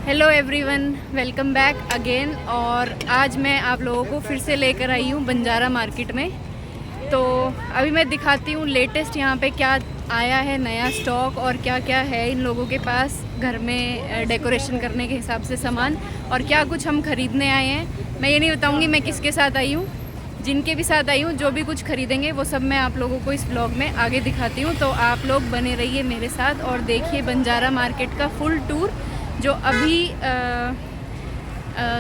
Hello everyone, welcome back again. और आज मैं आप लोगों को फिर से लेकर आई हूँ बंजारा मार्केट में। तो अभी मैं दिखाती हूँ लेटेस्ट यहाँ पे क्या आया है, नया स्टॉक और क्या क्या है इन लोगों के पास घर में डेकोरेशन करने के हिसाब से सामान, और क्या कुछ हम ख़रीदने आए हैं। मैं ये नहीं बताऊँगी मैं किसके साथ आई हूँ, जिनके भी साथ आई हूँ जो भी कुछ खरीदेंगे वो सब मैं आप लोगों को इस ब्लॉग में आगे दिखाती हूँ। तो आप लोग बने रहिए मेरे साथ और देखिए बंजारा मार्केट का फुल टूर जो अभी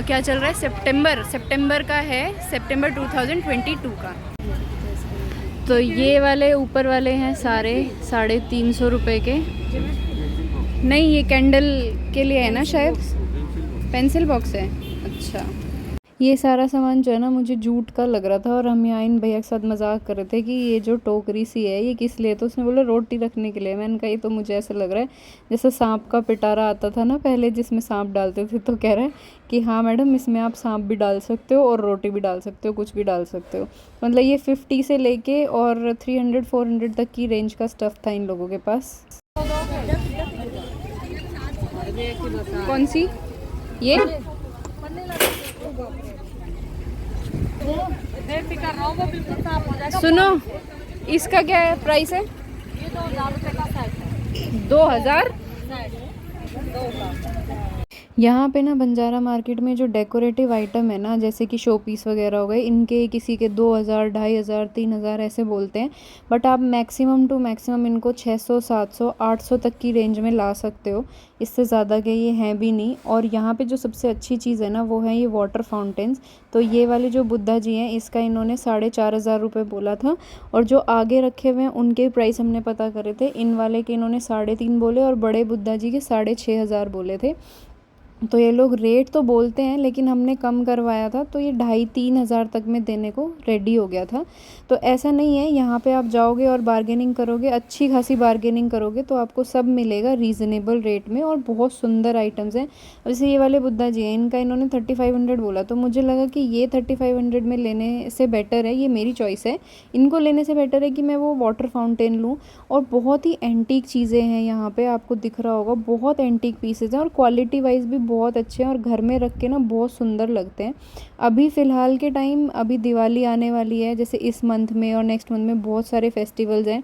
क्या चल रहा है, सितंबर का है, सितंबर 2022 का। तो ये वाले ऊपर वाले हैं सारे 350 रुपये के। नहीं, ये कैंडल के लिए है ना, शायद पेंसिल बॉक्स है। अच्छा, ये सारा सामान जो है ना मुझे जूट का लग रहा था, और हम यहाँ इन भैया के साथ मजाक कर रहे थे कि ये जो टोकरी सी है ये किस लिए। तो उसने बोला रोटी रखने के लिए। मैंने कहा ये तो मुझे ऐसा लग रहा है जैसे सांप का पिटारा आता था ना पहले, जिसमें सांप डालते थे। तो कह रहा है कि हाँ मैडम, इसमें आप सांप भी डाल सकते हो और रोटी भी डाल सकते हो, कुछ भी डाल सकते हो। मतलब ये 50 से लेके और 300-400 तक की रेंज का स्टफ़ था इन लोगों के पास। कौन सी? ये सुनो, इसका क्या है प्राइस है? ये 2000 रुपये का सेट है। 2000। यहाँ पे ना बंजारा मार्केट में जो डेकोरेटिव आइटम है ना, जैसे कि शो पीस वगैरह हो गए, इनके किसी के 2000, 2500, 3000 ऐसे बोलते हैं। बट आप मैक्सिमम टू मैक्सिमम इनको 600, 700, 800 तक की रेंज में ला सकते हो। इससे ज़्यादा के ये हैं भी नहीं। और यहाँ पे जो सबसे अच्छी चीज़ है ना वो है ये वाटर फाउंटेन्स। तो ये वाले जो बुद्धा जी हैं इसका इन्होंने 4500 रुपये बोला था। और जो आगे रखे हुए हैं उनके प्राइस हमने पता करे थे, इन वाले के इन्होंने 3.5 बोले और बड़े बुद्धा जी के 6500 बोले थे। तो ये लोग रेट तो बोलते हैं लेकिन हमने कम करवाया था, तो ये 2500-3000 तक में देने को रेडी हो गया था। तो ऐसा नहीं है, यहाँ पे आप जाओगे और बार्गेनिंग करोगे, अच्छी खासी बार्गेनिंग करोगे तो आपको सब मिलेगा रीज़नेबल रेट में। और बहुत सुंदर आइटम्स हैं। जैसे ये वाले बुद्धा जी हैं, इनका इन्होंने 3500 बोला, तो मुझे लगा कि ये 3500 में लेने से बेटर है, ये मेरी चॉइस है, इनको लेने से बेटर है कि मैं वो वाटर फाउंटेन लूँ। और बहुत ही एंटीक चीज़ें हैं यहाँ पे, आपको दिख रहा होगा, बहुत एंटीक पीसेज हैं और क्वालिटी वाइज भी बहुत अच्छे हैं और घर में रख के ना बहुत सुंदर लगते हैं। अभी फ़िलहाल के टाइम अभी दिवाली आने वाली है, जैसे इस मंथ में और नेक्स्ट मंथ में बहुत सारे फेस्टिवल्स हैं,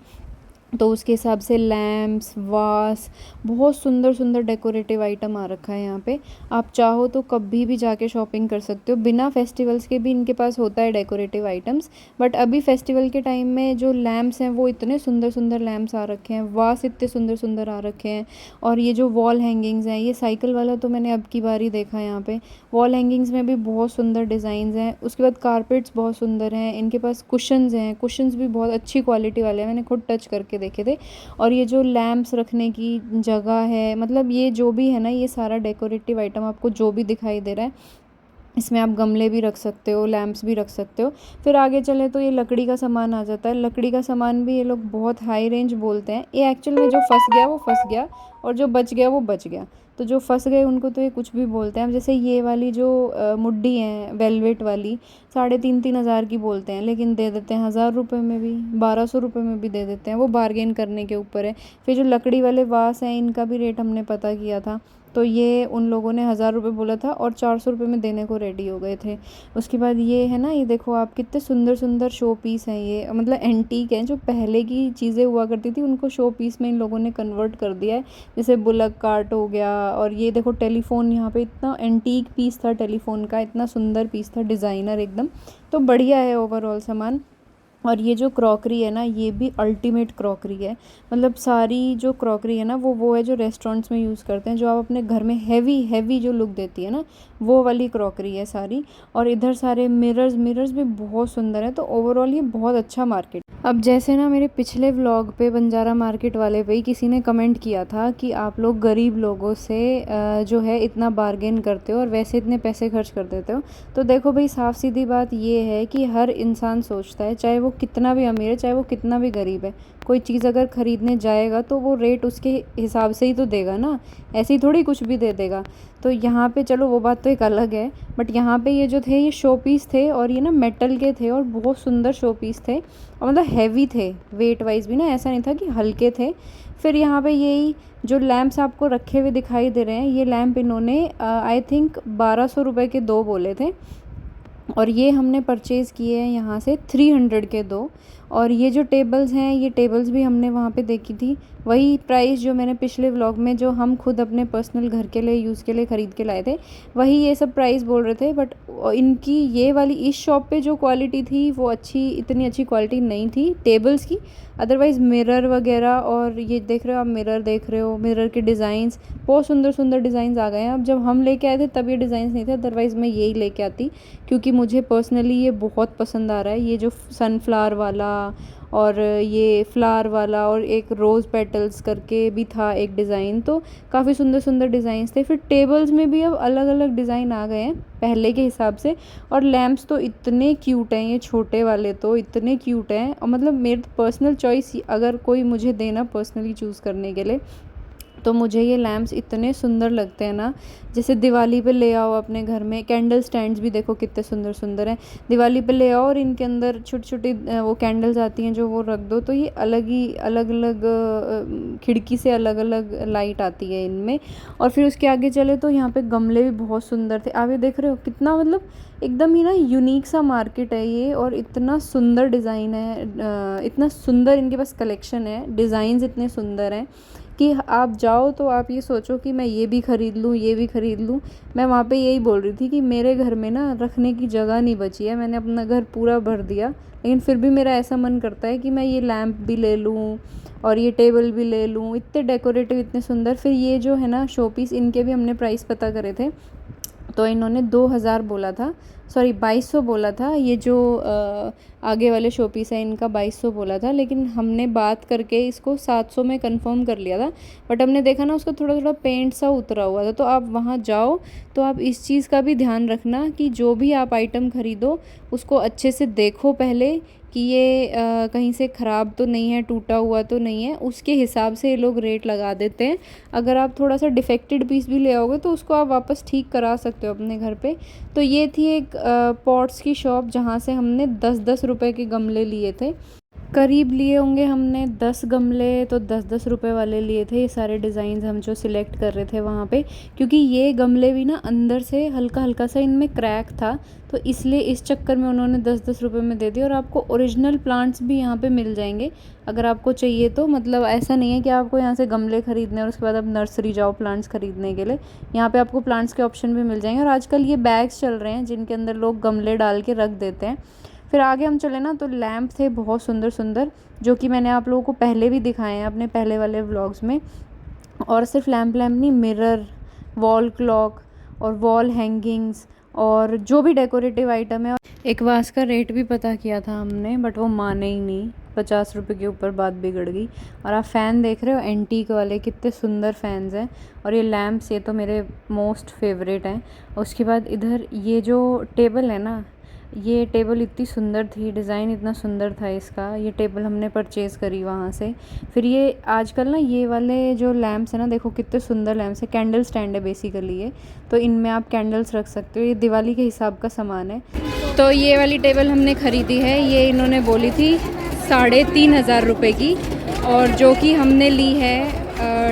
तो उसके हिसाब से लैम्प्स, वास, बहुत सुंदर सुंदर डेकोरेटिव आइटम आ रखा है यहाँ पे। आप चाहो तो कभी भी जाके शॉपिंग कर सकते हो, बिना फेस्टिवल्स के भी इनके पास होता है डेकोरेटिव आइटम्स। बट अभी फेस्टिवल के टाइम में जो लैम्प्स हैं वो इतने सुंदर सुंदर लैम्प्स आ रखे हैं, वास इतने सुंदर सुंदर आ रखे हैं। और ये जो वॉल हैंगिंग्स हैं, ये साइकिल वाला तो मैंने अब की बार ही देखा है यहाँ पे। वॉल हैंगिंग्स में भी बहुत सुंदर डिज़ाइंस हैं। उसके बाद कारपेट्स बहुत सुंदर हैं इनके पास। कुशन्स हैं, कुशन्स भी बहुत अच्छी क्वालिटी वाले हैं, मैंने खुद टच करके देखे थे। और ये जो लैम्प्स रखने की जगह है, मतलब ये जो भी है ना, ये सारा डेकोरेटिव आइटम आपको जो भी दिखाई दे रहा है, इसमें आप गमले भी रख सकते हो, लैम्प्स भी रख सकते हो। फिर आगे चले तो ये लकड़ी का सामान आ जाता है। लकड़ी का सामान भी ये लोग बहुत हाई रेंज बोलते हैं। ये एक्चुअल में जो फंस गया वो फंस गया, और जो बच गया वो बच गया। तो जो फंस गए उनको तो ये कुछ भी बोलते हैं। अब जैसे ये वाली जो मुड्डी हैं वेलवेट वाली, 3500 की बोलते हैं, लेकिन दे देते हैं 1000 रुपये में भी, 1200 रुपये में भी दे देते हैं। वो बार्गेन करने के ऊपर है। फिर जो लकड़ी वाले वास हैं इनका भी रेट हमने पता किया था, तो ये उन लोगों ने 1000 रुपये बोला था और 400 रुपये में देने को रेडी हो गए थे। उसके बाद ये है ना, ये देखो आप, कितने सुंदर सुंदर शो पीस हैं ये, मतलब एंटीक हैं। जो पहले की चीज़ें हुआ करती थी उनको शो पीस में इन लोगों ने कन्वर्ट कर दिया है। जैसे बुलक कार्ट हो गया, और ये देखो टेलीफोन, यहाँ पे इतना एंटीक पीस था टेलीफोन का, इतना सुंदर पीस था, डिज़ाइनर एकदम। तो बढ़िया है ओवरऑल सामान। और ये जो क्रॉकरी है ना, ये भी अल्टीमेट क्रॉकरी है। मतलब सारी जो क्रॉकरी है ना वो है जो रेस्टोरेंट्स में यूज़ करते हैं, जो आप अपने घर में हैवी जो लुक देती है ना, वो वाली क्रॉकरी है सारी। और इधर सारे मिरर्स भी बहुत सुंदर है। तो ओवरऑल ये बहुत अच्छा मार्केट। अब जैसे ना मेरे पिछले व्लॉग पे बंजारा मार्केट वाले पे ही किसी ने कमेंट किया था कि आप लोग गरीब लोगों से जो है इतना बार्गेन करते हो और वैसे इतने पैसे खर्च कर देते हो। तो देखो भाई, साफ़ सीधी बात ये है कि हर इंसान सोचता है, चाहे वो कितना भी अमीर है, चाहे वो कितना भी गरीब है, कोई चीज़ अगर ख़रीदने जाएगा तो वो रेट उसके हिसाब से ही तो देगा ना, ऐसे ही थोड़ी कुछ भी दे देगा। तो यहाँ पे चलो वो बात तो एक अलग है, बट यहाँ पे ये जो थे ये शो पीस थे, और ये ना मेटल के थे और बहुत सुंदर शो पीस थे, और मतलब हैवी थे वेट वाइज भी ना, ऐसा नहीं था कि हल्के थे। फिर यहाँ पे यही जो लैम्प्स आपको रखे हुए दिखाई दे रहे हैं, ये लैम्प इन्होंने आई थिंक 1200 रुपये के 2 बोले थे, और ये हमने परचेज़ किए हैं यहाँ से 300 के 2। और ये जो टेबल्स हैं, ये टेबल्स भी हमने वहाँ पे देखी थी, वही प्राइस जो मैंने पिछले व्लॉग में जो हम खुद अपने पर्सनल घर के लिए यूज़ के लिए ख़रीद के लाए थे, वही ये सब प्राइस बोल रहे थे। बट इनकी ये वाली इस शॉप पे जो क्वालिटी थी वो इतनी अच्छी क्वालिटी नहीं थी टेबल्स की। अदरवाइज़ मिरर वगैरह, और ये देख रहे हो आप, मिरर देख रहे हो, मिरर के डिज़ाइंस बहुत सुंदर सुंदर डिज़ाइंस आ गए हैं। अब जब हम लेके आए थे तब ये डिज़ाइंस नहीं थे, अदरवाइज़ मैं यही लेके आती, क्योंकि मुझे पर्सनली ये बहुत पसंद आ रहा है। ये जो सनफ्लावर वाला और ये फ्लावर वाला और एक रोज़ पेटल्स करके भी था एक डिज़ाइन, तो काफ़ी सुंदर सुंदर डिज़ाइंस थे। फिर टेबल्स में भी अब अलग अलग डिज़ाइन आ गए हैं पहले के हिसाब से। और लैम्प्स तो इतने क्यूट हैं, ये छोटे वाले तो इतने क्यूट हैं, और मतलब मेरी पर्सनल चॉइस अगर कोई मुझे देना पर्सनली चूज़ करने के लिए, तो मुझे ये लैम्प्स इतने सुंदर लगते हैं ना, जैसे दिवाली पे ले आओ अपने घर में। कैंडल स्टैंड्स भी देखो कितने सुंदर सुंदर हैं, दिवाली पे ले आओ और इनके अंदर छोटी छोटी वो कैंडल्स आती हैं जो वो रख दो, तो ये अलग अलग खिड़की से अलग अलग लाइट आती है इनमें। और फिर उसके आगे चले तो यहाँ पे गमले भी बहुत सुंदर थे। आप ये देख रहे हो कितना, मतलब एकदम ही ना यूनिक सा मार्केट है ये, और इतना सुंदर डिज़ाइन है, इतना सुंदर इनके पास कलेक्शन है, डिज़ाइंस इतने सुंदर हैं कि आप जाओ तो आप ये सोचो कि मैं ये भी ख़रीद लूँ, ये भी ख़रीद लूँ। मैं वहाँ पे यही बोल रही थी कि मेरे घर में ना रखने की जगह नहीं बची है, मैंने अपना घर पूरा भर दिया, लेकिन फिर भी मेरा ऐसा मन करता है कि मैं ये लैम्प भी ले लूँ और ये टेबल भी ले लूँ। इतने डेकोरेटिव, इतने सुंदर। फिर ये जो है ना शो पीस, इनके भी हमने प्राइस पता करे थे, तो इन्होंने 2000 बोला था, सॉरी 2200 बोला था। ये जो आगे वाले शो पीस है इनका 2200 बोला था, लेकिन हमने बात करके इसको 700 में कंफर्म कर लिया था। बट हमने देखा ना उसका थोड़ा थोड़ा पेंट सा उतरा हुआ था। तो आप वहाँ जाओ तो आप इस चीज़ का भी ध्यान रखना कि जो भी आप आइटम ख़रीदो उसको अच्छे से देखो पहले कि ये कहीं से ख़राब तो नहीं है, टूटा हुआ तो नहीं है, उसके हिसाब से ये लोग रेट लगा देते हैं। अगर आप थोड़ा सा डिफेक्टेड पीस भी ले आओगे तो उसको आप वापस ठीक करा सकते हो अपने घर पे। तो ये थी एक पॉट्स की शॉप जहाँ से हमने 10-10 रुपए के गमले लिए थे। करीब लिए होंगे हमने 10 गमले, तो 10-10 रुपए वाले लिए थे। ये सारे डिज़ाइंस हम जो सिलेक्ट कर रहे थे वहाँ पे, क्योंकि ये गमले भी ना अंदर से हल्का हल्का सा इनमें क्रैक था, तो इसलिए इस चक्कर में उन्होंने 10-10 रुपए में दे दिया। और आपको ओरिजिनल प्लांट्स भी यहाँ पे मिल जाएंगे अगर आपको चाहिए तो। मतलब ऐसा नहीं है कि आपको यहाँ से गमले खरीदने और उसके बाद आप नर्सरी जाओ प्लांट्स खरीदने के लिए, यहाँ पे आपको प्लांट्स के ऑप्शन भी मिल जाएंगे। और आजकल ये बैग्स चल रहे हैं जिनके अंदर लोग गमले डाल के रख देते हैं। फिर आगे हम चले ना तो लैम्प थे बहुत सुंदर सुंदर, जो कि मैंने आप लोगों को पहले भी दिखाए हैं अपने पहले वाले व्लॉग्स में। और सिर्फ लैम्प नहीं, मिरर, वॉल क्लॉक और वॉल हैंगिंग्स और जो भी डेकोरेटिव आइटम है। एक वास का रेट भी पता किया था हमने, बट वो माने ही नहीं, 50 रुपये के ऊपर बात बिगड़ गई। और आप फ़ैन देख रहे हो एंटीक वाले, कितने सुंदर फ़ैन्स हैं। और ये लैम्प्स, ये तो मेरे मोस्ट फेवरेट हैं। उसके बाद इधर ये जो टेबल है ना, ये टेबल इतनी सुंदर थी, डिज़ाइन इतना सुंदर था इसका, ये टेबल हमने परचेज़ करी वहाँ से। फिर ये आजकल ना ये वाले जो लैम्प्स है ना, देखो कितने सुंदर लैम्प्स है, कैंडल स्टैंड है बेसिकली ये, तो इनमें आप कैंडल्स रख सकते हो। ये दिवाली के हिसाब का सामान है। तो ये वाली टेबल हमने ख़रीदी है, ये इन्होंने बोली थी 3500 रुपये की, और जो कि हमने ली है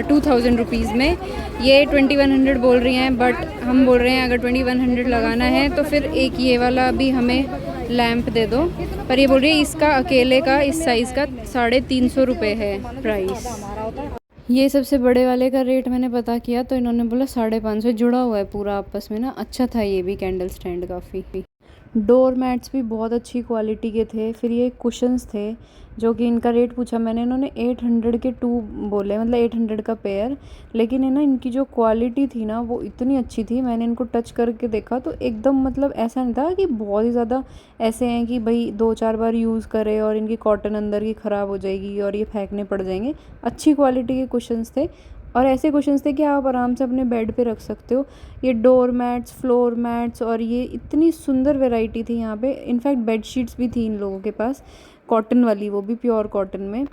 2000 रुपीज़ में। ये 2100 बोल रही हैं, बट हम बोल रहे हैं अगर 2100 लगाना है तो फिर एक ये वाला भी हमें लैम्प दे दो। पर ये बोल रही है इसका अकेले का इस साइज़ का 350 रुपये है प्राइस। ये सबसे बड़े वाले का रेट मैंने पता किया तो इन्होंने बोला 550, जुड़ा हुआ है पूरा आपस में ना। अच्छा था ये भी कैंडल स्टैंड काफ़ी। डोर मैट्स भी बहुत अच्छी क्वालिटी के थे। फिर ये कुशन्स थे जो कि इनका रेट पूछा मैंने, इन्होंने 800 के 2 बोले, मतलब 800 का पेयर। लेकिन है ना इनकी जो क्वालिटी थी ना वो इतनी अच्छी थी, मैंने इनको टच करके देखा तो एकदम, मतलब ऐसा नहीं था कि बहुत ही ज़्यादा ऐसे हैं कि भाई 2-4 बार यूज़ करे और इनकी कॉटन अंदर की ख़राब हो जाएगी और ये फेंकने पड़ जाएंगे। अच्छी क्वालिटी के कुशन्स थे, और ऐसे कुशन्स थे कि आप आराम से अपने बेड पे रख सकते हो। ये डोर मैट्स, फ्लोर मैट्स, और ये इतनी सुंदर वैरायटी थी यहाँ पे। इनफैक्ट बेड शीट्स भी थी इन लोगों के पास, कॉटन वाली, वो भी प्योर कॉटन में।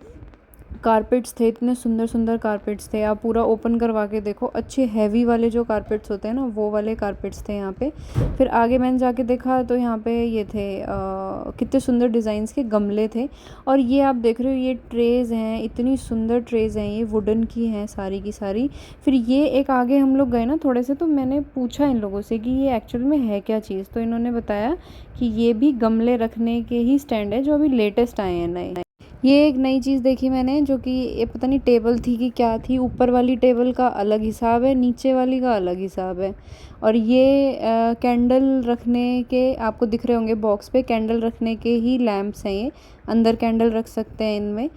कारपेट्स थे, इतने सुंदर सुंदर कारपेट्स थे। आप पूरा ओपन करवा के देखो, अच्छे हैवी वाले जो कारपेट्स होते हैं ना, वो वाले कारपेट्स थे यहाँ पे। फिर आगे मैंने जाके देखा तो यहाँ पे ये थे कितने सुंदर डिज़ाइंस के गमले थे। और ये आप देख रहे हो, ये ट्रेज़ हैं, इतनी सुंदर ट्रेज़ हैं, ये वुडन की हैं सारी की सारी। फिर ये एक आगे हम लोग गए ना थोड़े से, तो मैंने पूछा इन लोगों से कि ये एक्चुअल में है क्या चीज़, तो इन्होंने बताया कि ये भी गमले रखने के ही स्टैंड है जो अभी लेटेस्ट आए हैं नए। ये एक नई चीज़ देखी मैंने, जो कि ये पता नहीं टेबल थी कि क्या थी, ऊपर वाली टेबल का अलग हिसाब है, नीचे वाली का अलग हिसाब है। और ये कैंडल रखने के, आपको दिख रहे होंगे बॉक्स पे, कैंडल रखने के ही लैंप्स हैं ये, अंदर कैंडल रख सकते हैं इनमें।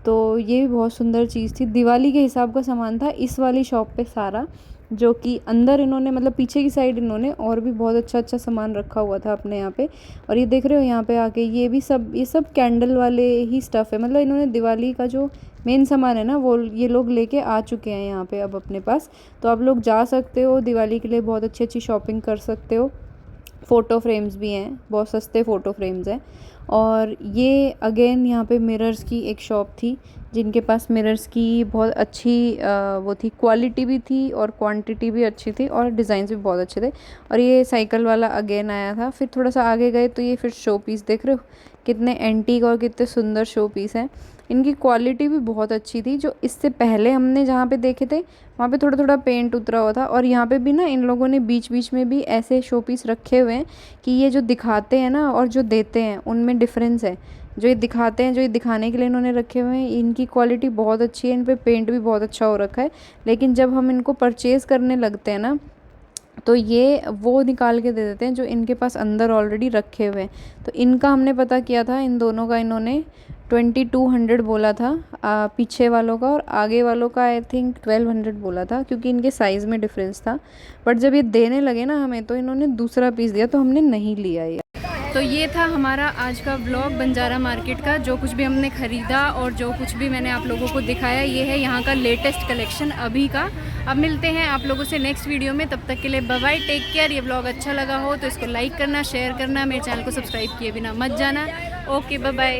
तो ये भी बहुत सुंदर चीज़ थी, दिवाली के हिसाब का सामान था इस वाली शॉप पे सारा, जो कि अंदर इन्होंने मतलब पीछे की साइड इन्होंने और भी बहुत अच्छा अच्छा सामान रखा हुआ था अपने यहाँ पे। और ये देख रहे हो यहाँ पे आके, ये सब कैंडल वाले ही स्टफ़ है, मतलब इन्होंने दिवाली का जो मेन सामान है ना, वो ये लोग लेके आ चुके हैं यहाँ पे अब अपने पास। तो आप लोग जा सकते हो, दिवाली के लिए बहुत अच्छी अच्छी शॉपिंग कर सकते हो। फ़ोटो फ्रेम्स भी हैं, बहुत सस्ते फ़ोटो फ्रेम्स हैं। और ये अगेन यहाँ पे मिरर्स की एक शॉप थी, जिनके पास मिरर्स की बहुत अच्छी वो थी, क्वालिटी भी थी और क्वांटिटी भी अच्छी थी और डिज़ाइंस भी बहुत अच्छे थे। और ये साइकिल वाला अगेन आया था। फिर थोड़ा सा आगे गए तो ये फिर शो पीस देख रहे हो, कितने एंटीक और कितने सुंदर शो पीस हैं। इनकी क्वालिटी भी बहुत अच्छी थी। जो इससे पहले हमने जहाँ पे देखे थे, वहाँ पे थोड़ा थोड़ा पेंट उतरा हुआ था। और यहाँ पे भी ना इन लोगों ने बीच बीच में भी ऐसे शो पीस रखे हुए हैं कि ये जो दिखाते हैं ना और जो देते हैं उनमें डिफरेंस है। जो ये दिखाते हैं, जो ये दिखाने के लिए इन्होंने रखे हुए हैं, इनकी क्वालिटी बहुत अच्छी है, इन पे पेंट भी बहुत अच्छा हो रखा है। लेकिन जब हम इनको परचेज़ करने लगते हैं ना, तो ये वो निकाल के दे देते हैं जो इनके पास अंदर ऑलरेडी रखे हुए हैं। तो इनका हमने पता किया था, इन दोनों का इन्होंने 2200 बोला था पीछे वालों का, और आगे वालों का आई थिंक 1200 बोला था, क्योंकि इनके साइज़ में डिफरेंस था। बट जब ये देने लगे ना हमें, तो इन्होंने दूसरा पीस दिया, तो हमने नहीं लिया ये। तो ये था हमारा आज का व्लॉग बंजारा मार्केट का। जो कुछ भी हमने ख़रीदा और जो कुछ भी मैंने आप लोगों को दिखाया, ये है यहाँ का लेटेस्ट कलेक्शन अभी का। अब मिलते हैं आप लोगों से नेक्स्ट वीडियो में, तब तक के लिए बाय बाय, टेक केयर। ये व्लॉग अच्छा लगा हो तो इसको लाइक करना, शेयर करना, मेरे चैनल को सब्सक्राइब किए बिना मत जाना। Okay, bye bye.